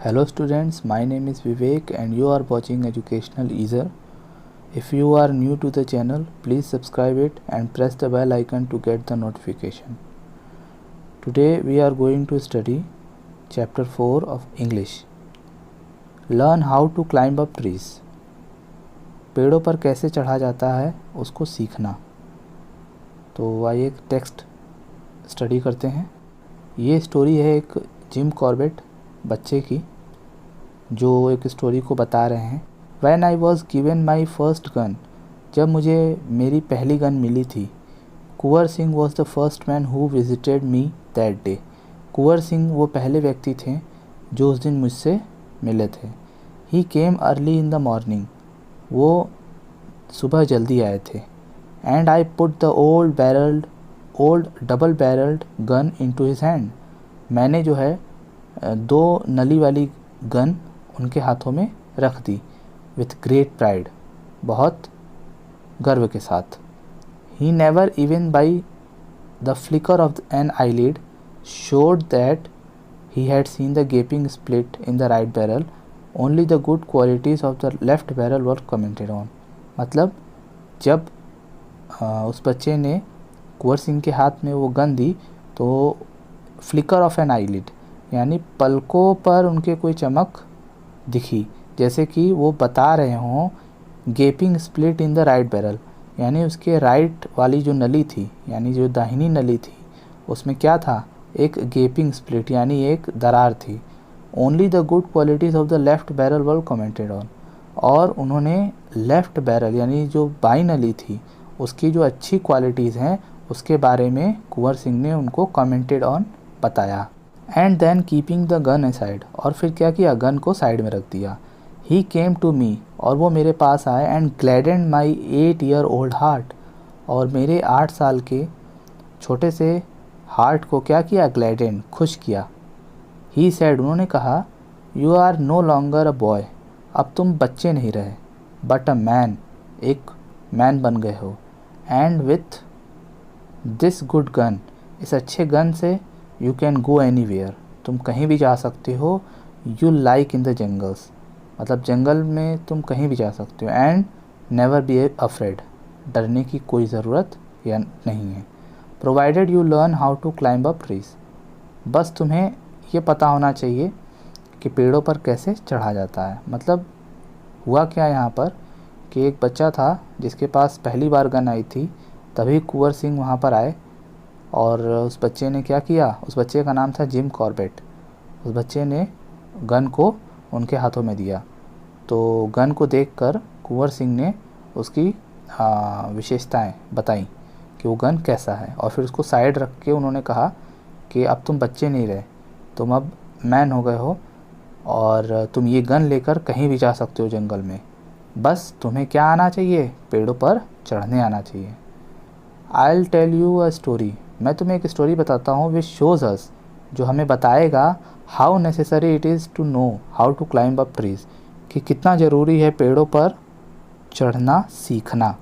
Hello students, my name is Vivek and you are watching Educational Easer. If you are new to the channel, please subscribe it and press the bell icon to get the notification. Today we are going to study chapter 4 of English. Learn how to climb up trees. पेड़ों पर कैसे चढ़ा जाता है उसको सीखना। तो आइए एक टेक्स्ट स्टडी करते हैं। ये स्टोरी है एक जिम कॉर्बेट बच्चे की, जो एक स्टोरी को बता रहे हैं। When I was given my first gun, जब मुझे मेरी पहली गन मिली थी। Kunwar Singh was the first man who visited me that day. Kunwar Singh वो पहले व्यक्ति थे जो उस दिन मुझसे मिले थे। He came early in the morning. वो सुबह जल्दी आए थे। And I put the old double barreled gun into his hand. मैंने जो है दो नली वाली गन उनके हाथों में रख दी। विथ ग्रेट प्राइड, बहुत गर्व के साथ। He never even by the flicker of an eyelid showed that he had seen the gaping split in the right barrel, only the good qualities of the left barrel were commented on. मतलब जब उस बच्चे ने कुंवर सिंह के हाथ में वो gun दी तो फ्लिकर ऑफ एन आईलिड यानी पलकों पर उनके कोई चमक दिखी, जैसे कि वो बता रहे हों गेपिंग split in the right barrel, यानी उसके राइट वाली जो नली थी, यानी जो दाहिनी नली थी, उसमें क्या था, एक गेपिंग स्प्लिट यानी एक दरार थी। Only the good qualities of the left barrel were commented on, और उन्होंने लेफ्ट बैरल यानी जो बाई नली थी उसकी जो अच्छी क्वालिटीज़ हैं उसके बारे में कुंवर सिंह ने उनको कमेंटेड ऑन बताया। And then keeping the gun aside, और फिर क्या किया, गन को साइड में रख दिया। ही केम टू मी, और वो मेरे पास आए। एंड ग्लैडेंड माई 8-year-old हार्ट, और मेरे 8 साल के छोटे से हार्ट को क्या किया, ग्लैडेंड, खुश किया। ही सेड, उन्होंने कहा, you are no longer a boy, अब तुम बच्चे नहीं रहे, बट अ मैन, एक मैन बन गए हो। And with this good gun, इस अच्छे गन से you can go anywhere, तुम कहीं भी जा सकते हो। You like in the jungles, मतलब जंगल में तुम कहीं भी जा सकते हो। एंड नेवर बी अफ्रेड, डरने की कोई ज़रूरत या नहीं है। Provided you learn how to climb up trees, बस तुम्हें ये पता होना चाहिए कि पेड़ों पर कैसे चढ़ा जाता है। मतलब हुआ क्या यहाँ पर कि एक बच्चा था जिसके पास पहली बार गन आई थी, तभी कुंवर सिंह वहाँ पर आए और उस बच्चे ने क्या किया, उस बच्चे का नाम था जिम कॉर्बेट। उस बच्चे ने गन को उनके हाथों में दिया, तो गन को देखकर कुंवर सिंह ने उसकी विशेषताएं बताई कि वो गन कैसा है, और फिर उसको साइड रख के उन्होंने कहा कि अब तुम बच्चे नहीं रहे, तुम अब मैन हो गए हो और तुम ये गन लेकर कहीं भी जा सकते हो जंगल में, बस तुम्हें क्या आना चाहिए, पेड़ों पर चढ़ने आना चाहिए। I will tell you a story, मैं तुम्हें एक स्टोरी बताता हूँ, विच शोज़ अस, जो हमें बताएगा how necessary it is to know how to climb up trees, कि कितना ज़रूरी है पेड़ों पर चढ़ना सीखना।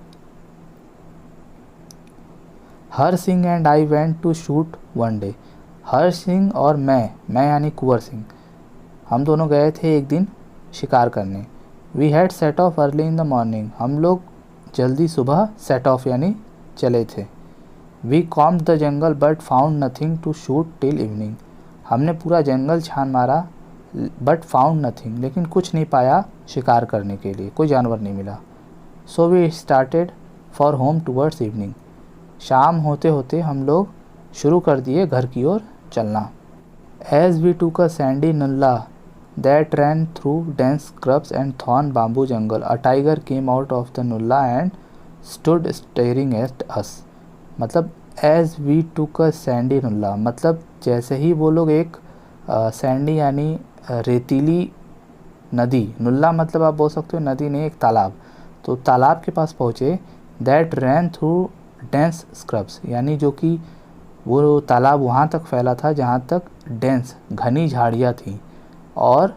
Har Singh and I went to shoot one day, Har Singh और मैं यानी कुंवर सिंह, हम दोनों गए थे एक दिन शिकार करने। We had set off early in the morning, हम लोग जल्दी सुबह सेट ऑफ यानी चले थे। We combed the jungle but found nothing to shoot till evening, हमने पूरा जंगल छान मारा बट फाउंड नथिंग, लेकिन कुछ नहीं पाया शिकार करने के लिए, कोई जानवर नहीं मिला। So we started for home towards evening, शाम होते होते हम लोग शुरू कर दिए घर की ओर चलना। As we took a sandy nullah that ran through dense scrubs and thorn bamboo jungle, a tiger came out of the nullah and stood staring at us. मतलब as we took a Sandy नुल्ला, मतलब जैसे ही वो लोग एक सैंडी यानी रेतीली नदी, नुल्ला मतलब आप बोल सकते हो नदी नहीं, एक तालाब, तो तालाब के पास पहुँचे। That ran through dense scrubs, यानी जो कि वो तालाब वहाँ तक फैला था जहाँ तक डेंस घनी झाड़ियाँ थी और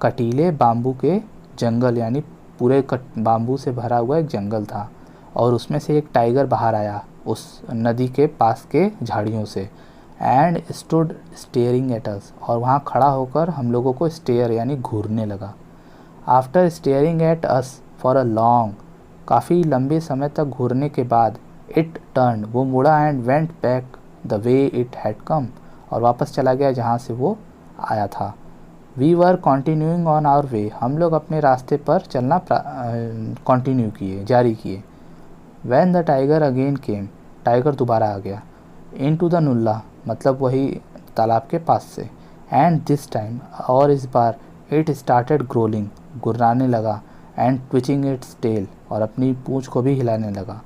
कटीले बाम्बू के जंगल, यानी पूरे बाम्बू से भरा हुआ एक जंगल था, और उसमें से एक टाइगर बाहर आया उस नदी के पास के झाड़ियों से। एंड स्टूड स्टेयरिंग एट अस, और वहाँ खड़ा होकर हम लोगों को स्टेयर यानी घूरने लगा। After steering at us for a long, काफ़ी लंबे समय तक घूरने के बाद, इट टर्न, वो मुड़ा, and went back the way it had come, और वापस चला गया जहाँ से वो आया था। We were continuing on our way, हम लोग अपने रास्ते पर चलना कंटिन्यू किए, जारी किए। When the tiger again came, tiger दोबारा आ गया। इन टू द नुल्ला, मतलब वही तालाब के पास से। एंड दिस टाइम, और इस बार, इट स्टार्टेड ग्रोलिंग, गुर्राने लगा, एंड ट्विचिंग इट्स टेल, और अपनी पूँछ को भी हिलाने लगा।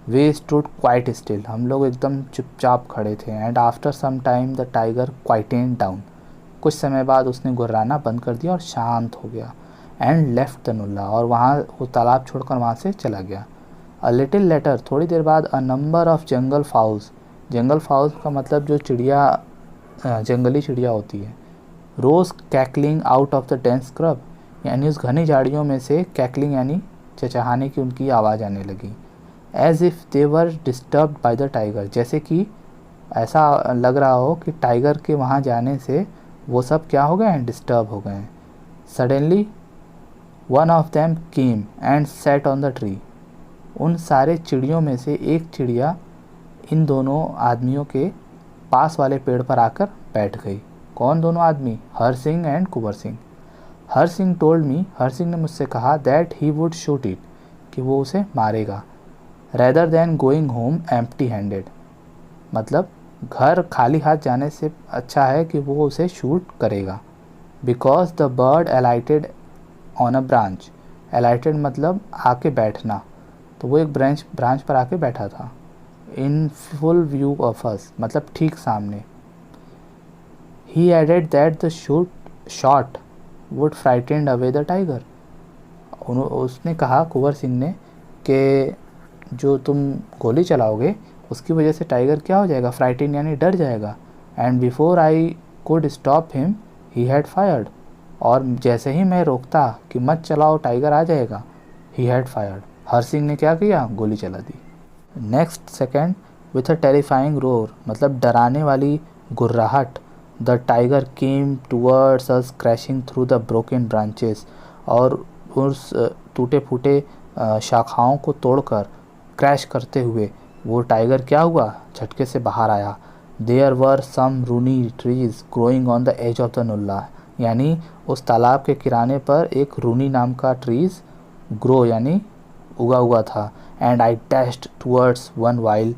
वे स्टूड क्वाइट स्टिल, हम लोग एकदम चुपचाप खड़े थे। And after some time the tiger quietened down, कुछ समय बाद उसने गुर्राना बंद कर दिया और शांत हो गया। एंड लेफ्ट द नुल्ला, और वहाँ वो तालाब छोड़कर वहाँ से चला गया। अ लिटिल लेटर, थोड़ी देर बाद, a number of jungle fowls, jungle fowls का मतलब जो चिड़िया, जंगली चिड़िया होती है, rose cackling out of the dense scrub, यानी उस घनी झाड़ियों में से कैकलिंग यानी चहचहाने की उनकी आवाज़ आने लगी। As if they were disturbed by the tiger, जैसे कि ऐसा लग रहा हो कि टाइगर के वहाँ जाने से वो सब क्या हो गए हैं, डिस्टर्ब हो गए हैं। Suddenly one of them came and set on the tree, उन सारे चिड़ियों में से एक चिड़िया इन दोनों आदमियों के पास वाले पेड़ पर आकर बैठ गई। कौन दोनों आदमी? Har Singh and Kunwar Singh. Har Singh told me, Har Singh ने मुझसे कहा, that he would shoot it, कि वो उसे मारेगा, rather than going home empty handed, मतलब घर खाली हाथ जाने से अच्छा है कि वो उसे शूट करेगा। Because the bird अलाइटेड on a branch, अलाइटेड मतलब आके बैठना, तो वो एक ब्रांच पर आके बैठा था। In full view of us, मतलब ठीक सामने। He added that the shot would frighten away the tiger, उसने कहा, कुंवर सिंह ने, कि जो तुम गोली चलाओगे उसकी वजह से टाइगर क्या हो जाएगा, फ्राइटेंड यानी डर जाएगा। And before I could stop him he had fired, और जैसे ही मैं रोकता कि मत चलाओ टाइगर आ जाएगा, he had fired, Har Singh ने क्या किया, गोली चला दी। Next second, with a terrifying roar, मतलब डराने वाली गुर्राहट, the tiger came towards us crashing through the broken branches, और उस टूटे फूटे शाखाओं को तोड़कर क्रैश करते हुए वो टाइगर क्या हुआ, झटके से बाहर आया। There were some rohini trees growing on the edge of the nullah, यानी उस तालाब के किनारे पर एक रूनी नाम का ट्रीज ग्रो यानी उगा हुआ था। And I dashed towards one while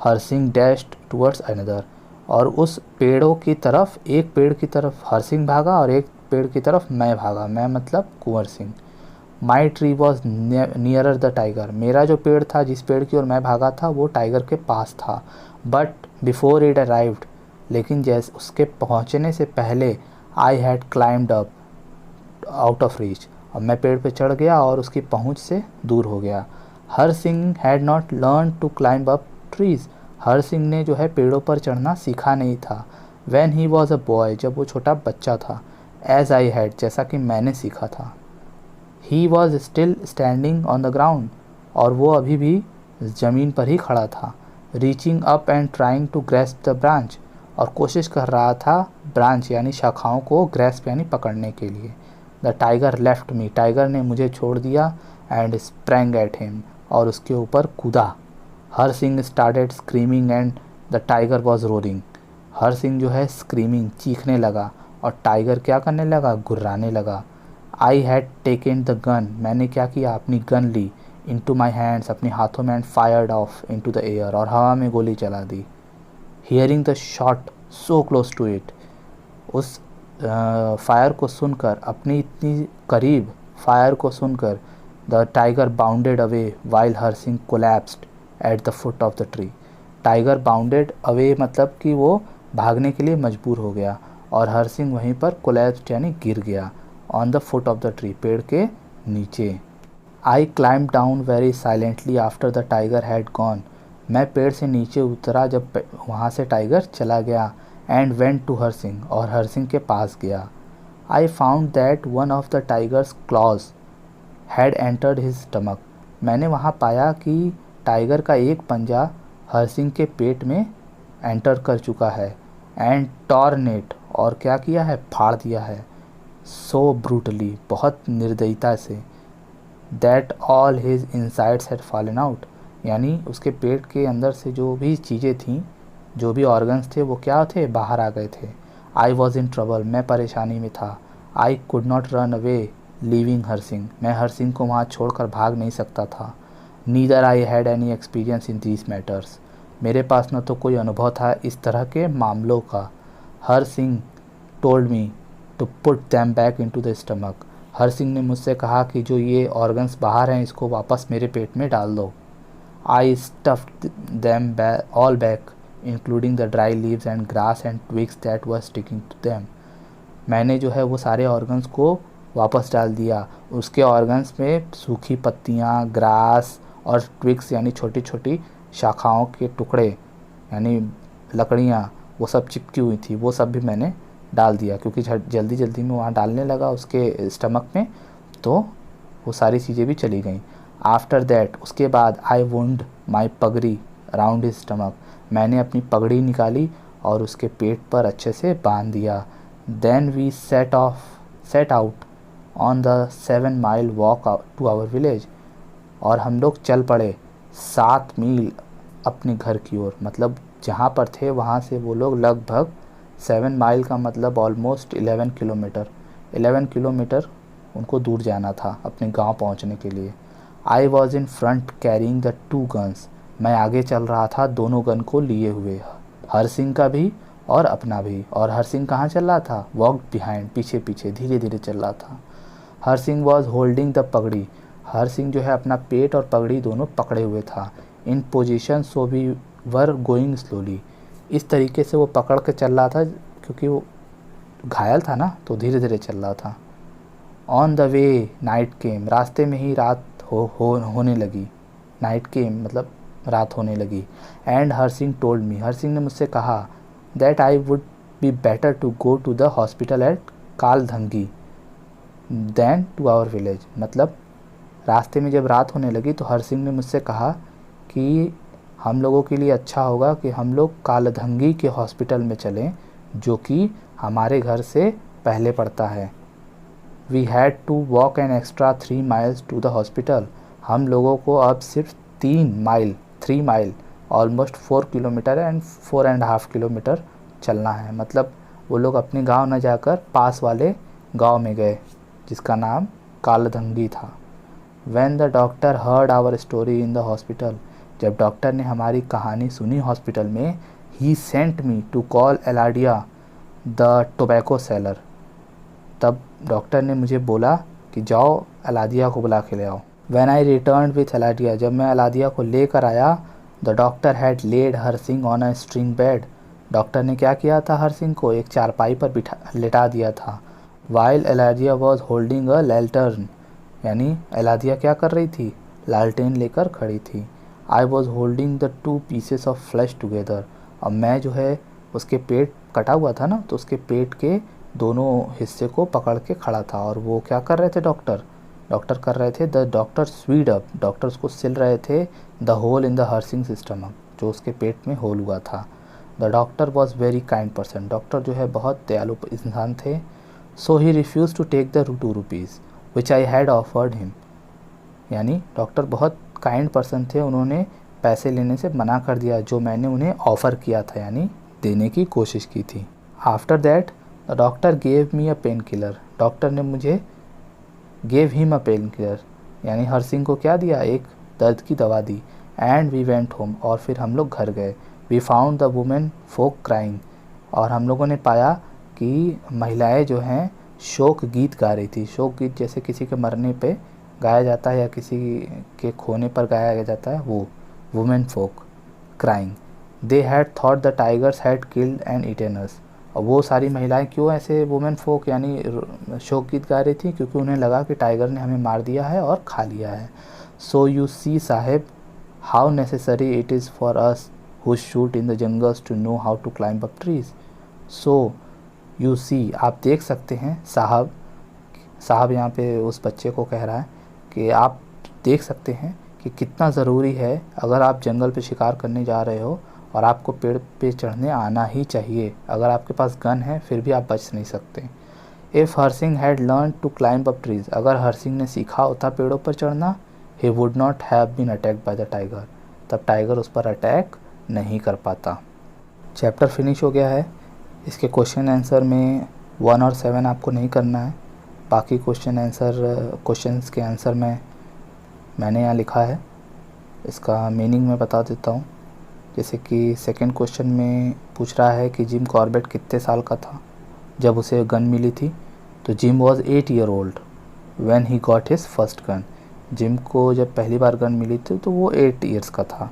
Har Singh dashed towards another, और उस पेड़ों की तरफ, एक पेड़ की तरफ हर सिंह भागा और एक पेड़ की तरफ मैं भागा, मैं मतलब Kunwar Singh. My tree was nearer the tiger, मेरा जो पेड़ था, जिस पेड़ की ओर मैं भागा था, वो टाइगर के पास था। बट बिफोर इट अराइव्ड, लेकिन जैसे उसके पहुंचने से पहले, I had climbed up out of reach, और मैं पेड़ पे चढ़ गया और उसकी पहुंच से दूर हो गया। Har Singh had not learn to climb up trees, Har Singh ने जो है पेड़ों पर चढ़ना सीखा नहीं था। When he was a boy, जब वो छोटा बच्चा था। एज आई हैड, जैसा कि मैंने सीखा था। He was still standing on the ground, और वो अभी भी ज़मीन पर ही खड़ा था। Reaching up and trying to grasp the branch, और कोशिश कर रहा था ब्रांच यानी शाखाओं को ग्रैस्प यानी पकड़ने के लिए। The tiger left me, tiger ने मुझे छोड़ दिया। एंड स्प्रैंग एट हिम, और उसके ऊपर कूदा। Har Singh started screaming and the tiger was roaring, Har Singh जो है स्क्रीमिंग चीखने लगा, और टाइगर क्या करने लगा, गुर्राने लगा। I had taken the gun, मैंने क्या किया, अपनी गन ली। इनटू माई हैंड्स, अपने हाथों में, and fired off into the air, और हवा में गोली चला दी। Hearing the shot so close to it, उस फायर को सुनकर, अपनी इतनी करीब फायर को सुनकर, the tiger bounded away while Har Singh collapsed at the foot of the tree, tiger bounded away मतलब कि वो भागने के लिए मजबूर हो गया, और हर सिंह वहीं पर कोलैप्स्ड यानी गिर गया। On the foot of the tree, पेड़ के नीचे। I climb down very silently after the tiger had gone, मैं पेड़ से नीचे उतरा जब वहाँ से टाइगर चला गया। And went to Har Singh, और हर सिंह के पास गया। I found that one of the tiger's claws had entered his stomach, मैंने वहाँ पाया कि टाइगर का एक पंजा हर सिंह के पेट में एंटर कर चुका है। एंड टॉर्नेट, और क्या किया है, फाड़ दिया है, सो ब्रूटली, बहुत निर्दयता से, that all his insides had fallen out, यानी उसके पेट के अंदर से जो भी चीज़ें थीं, जो भी ऑर्गन्स थे, वो क्या थे, बाहर आ गए थे। आई वॉज इन ट्रबल, मैं परेशानी में था। I could not run away leaving Har Singh, मैं हर सिंह को वहाँ छोड़कर भाग नहीं सकता था। Neither I had any experience in these matters, मेरे पास न तो कोई अनुभव था इस तरह के मामलों का। Har Singh told me to put them back into the stomach, Har Singh ने मुझसे कहा कि जो ये ऑर्गन्स बाहर हैं इसको वापस मेरे पेट में डाल दो। I stuffed them all back including the dry leaves and grass and twigs that were sticking to them, मैंने जो है वो सारे ऑर्गन्स को वापस डाल दिया। उसके ऑर्गन्स में सूखी पत्तियाँ, ग्रास और ट्विग्स यानी छोटी छोटी शाखाओं के टुकड़े यानी लकड़ियाँ, वो सब चिपकी हुई थी, वो सब भी मैंने डाल दिया, क्योंकि जल्दी जल्दी में वहाँ डालने लगा उसके स्टमक में, तो वो सारी चीज़ें भी चली गईं। आफ्टर दैट, उसके बाद, आई वुंड माई पगड़ी अराउंड हिज स्टमक, मैंने अपनी पगड़ी निकाली और उसके पेट पर अच्छे से बांध दिया। Then we set out on the 7 mile walk to our village, और हम लोग चल पड़े 7 मील अपने घर की ओर, मतलब जहाँ पर थे वहाँ से वो लोग लगभग 7 माइल का मतलब ऑलमोस्ट 11 किलोमीटर, 11 किलोमीटर उनको दूर जाना था अपने गांव पहुंचने के लिए। I was in front carrying the 2 guns, मैं आगे चल रहा था दोनों गन को लिए हुए, हर सिंह का भी और अपना भी। और हर सिंह कहाँ चल रहा था, वॉक बिहाइंड, पीछे पीछे धीरे धीरे चल रहा था। हर सिंह वॉज होल्डिंग द पगड़ी, हर सिंह जो है अपना पेट और पगड़ी दोनों पकड़े हुए था। In position so we were going slowly, इस तरीके से वो पकड़ के चल रहा था क्योंकि वो घायल था ना, तो धीरे धीरे चल रहा था। ऑन द वे नाइट केम, रास्ते में ही रात होने लगी, नाइट केम मतलब रात होने लगी। And Har Singh told me, Har Singh ने मुझसे कहा, that I would be better to go to the hospital at Kaladhungi than to our village, मतलब रास्ते में जब रात होने लगी तो हर सिंह ने मुझसे कहा कि हम लोगों के लिए अच्छा होगा कि हम लोग कालधंगी के हॉस्पिटल में चलें, जो कि हमारे घर से पहले पड़ता है। We had to walk an extra 3 miles to the hospital, हम लोगों को अब सिर्फ 3 mile almost 4 kilometre and 4.5 kilometre चलना है, मतलब वो लोग अपने गांव न जाकर पास वाले गांव में गए जिसका नाम कालधंगी था। When the doctor heard our story in the hospital, जब डॉक्टर ने हमारी कहानी सुनी हॉस्पिटल में, he sent me to call Eladia the tobacco seller, तब डॉक्टर ने मुझे बोला कि जाओ अलादिया को बुला के ले आओ। When I returned with Eladia, जब मैं अलादिया को लेकर आया, the doctor had laid her Singh on a string bed, doctor ने क्या किया था, हर सिंह को एक चारपाई पर लिटा दिया था। While Eladia was holding a lantern, यानी एलादिया क्या कर रही थी, लालटेन लेकर खड़ी थी। I was holding the 2 pieces of flash together, अब मैं जो है उसके पेट कटा हुआ था ना, तो उसके पेट के दोनों हिस्से को पकड़ के खड़ा था। और वो क्या कर रहे थे, डॉक्टर कर रहे थे, the doctor sewed up, doctor उसको सिल रहे थे, द होल इन द हर सिंह सिस्टम, जो उसके पेट में होल हुआ था। The doctor was very kind person, doctor जो है बहुत दयालु इंसान थे। So he refuse to take the 2 rupees which I had offered him, यानी डॉक्टर बहुत काइंड पर्सन थे, उन्होंने पैसे लेने से मना कर दिया जो मैंने उन्हें ऑफ़र किया था, यानी देने की कोशिश की थी। After that the doctor gave me a pain killer, doctor ने मुझे gave him a pain killer, यानी हर सिंह को क्या दिया, एक दर्द की दवा दी। एंड वी वेंट होम, और फिर हम लोग घर गए। We found the women folk crying, और हम लोगों ने पाया कि महिलाएं जो हैं शोक गीत गा रही थी। शोक गीत जैसे किसी के मरने पे गाया जाता है या किसी के खोने पर गाया जाता है, वो women folk crying. They had thought the tigers had killed and eaten us, और वो सारी महिलाएं क्यों ऐसे वुमेन फोक यानी शोक गीत गा रही थी, क्योंकि उन्हें लगा कि टाइगर ने हमें मार दिया है और खा लिया है। So you see sahib how necessary it is for us who shoot in the jungles to know how to climb up trees. So you see, आप देख सकते हैं, साहब यहाँ पे उस बच्चे को कह रहा है कि आप देख सकते हैं कि कितना ज़रूरी है, अगर आप जंगल पे शिकार करने जा रहे हो और आपको पेड़ पे चढ़ने आना ही चाहिए। अगर आपके पास गन है फिर भी आप बच नहीं सकते। If Harsingh had learn to climb up trees, अगर हरसिंह ने सीखा होता पेड़ों पर चढ़ना, he would not have been attacked by the tiger, तब टाइगर उस पर अटैक नहीं कर पाता। चैप्टर फिनिश हो गया है। इसके क्वेश्चन आंसर में 1 और 7 आपको नहीं करना है। बाकी क्वेश्चंस के आंसर मैंने यहाँ लिखा है। इसका मीनिंग मैं बता देता हूँ। जैसे कि सेकंड क्वेश्चन में पूछ रहा है कि जिम कॉर्बेट कितने साल का था जब उसे गन मिली थी। तो gym was 8 year old when he got his first gun. Gym को जब पहली बार गन मिली थी तो वो 8 ईयर्स का था।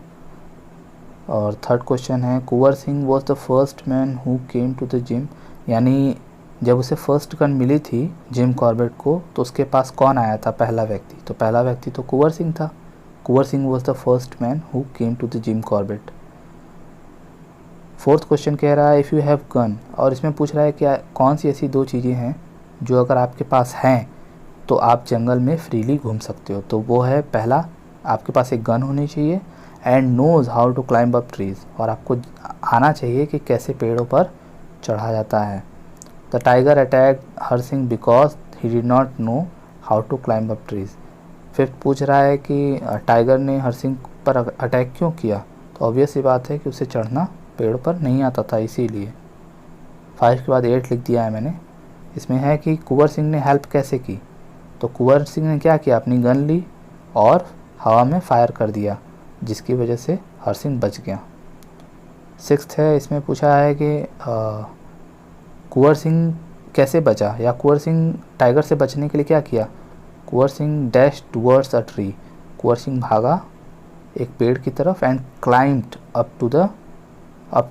और थर्ड क्वेश्चन है Kunwar Singh was the first man who came to the Jim, यानी जब उसे फर्स्ट गन मिली थी जिम कॉर्बेट को तो उसके पास कौन आया था, पहला व्यक्ति। तो पहला व्यक्ति तो कुंवर सिंह था। Kunwar Singh was the first man who came to the Jim Corbett. Fourth question कह रहा है इफ़ यू हैव गन, और इसमें पूछ रहा है कि कौन सी ऐसी 2 चीज़ें हैं जो अगर आपके पास हैं तो आप जंगल में फ्रीली घूम सकते हो। तो वो है, पहला आपके पास एक गन होनी चाहिए, and knows how to climb up trees, और आपको आना चाहिए कि कैसे पेड़ों पर चढ़ा जाता है। The tiger attack Harsingh because he did not know how to climb up trees. Fifth पूछ रहा है कि टाइगर ने हरसिंह पर अटैक क्यों किया। तो ऑब्वियस सी बात है कि उसे चढ़ना पेड़ पर नहीं आता था इसीलिए। 5 के बाद 8 लिख दिया है मैंने। इसमें है कि कुंवर सिंह ने हेल्प कैसे की। तो कुंवर सिंह ने क्या किया, अपनी गन ली और हवा में फायर कर दिया, जिसकी वजह से हरसिंह बच गया। 6th है, इसमें पूछा है कि कुंवर सिंह कैसे बचा, या कुंवर सिंह टाइगर से बचने के लिए क्या किया। Kunwar Singh dash towards a tree, Kunwar Singh भागा एक पेड़ की तरफ, एंड क्लाइम्ड अप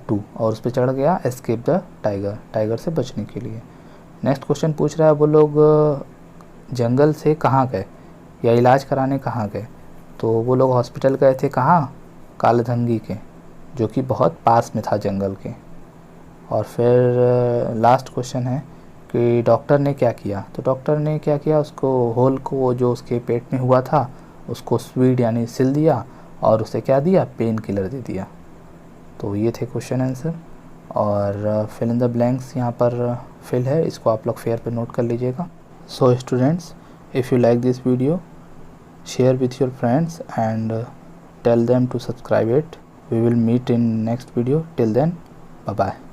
टू और उस पर चढ़ गया, एस्केप द टाइगर, टाइगर से बचने के लिए। नेक्स्ट क्वेश्चन पूछ रहा है वो लोग जंगल से कहाँ गए या इलाज कराने कहाँ गए। तो वो लोग हॉस्पिटल गए थे कहाँ, कालधंगी के, जो कि बहुत पास में था जंगल के। और फिर लास्ट क्वेश्चन है कि डॉक्टर ने क्या किया। तो डॉक्टर ने क्या किया, उसको होल को जो उसके पेट में हुआ था उसको स्वीड यानी सिल दिया और उसे क्या दिया, पेन किलर दे दिया। तो ये थे क्वेश्चन आंसर। और फिल इन द ब्लैंक्स यहाँ पर फिल है, इसको आप लोग फेयर पे नोट कर लीजिएगा। So students, if you like this video, share with your friends and tell them to subscribe it. We will meet in next video. Till then, bye bye.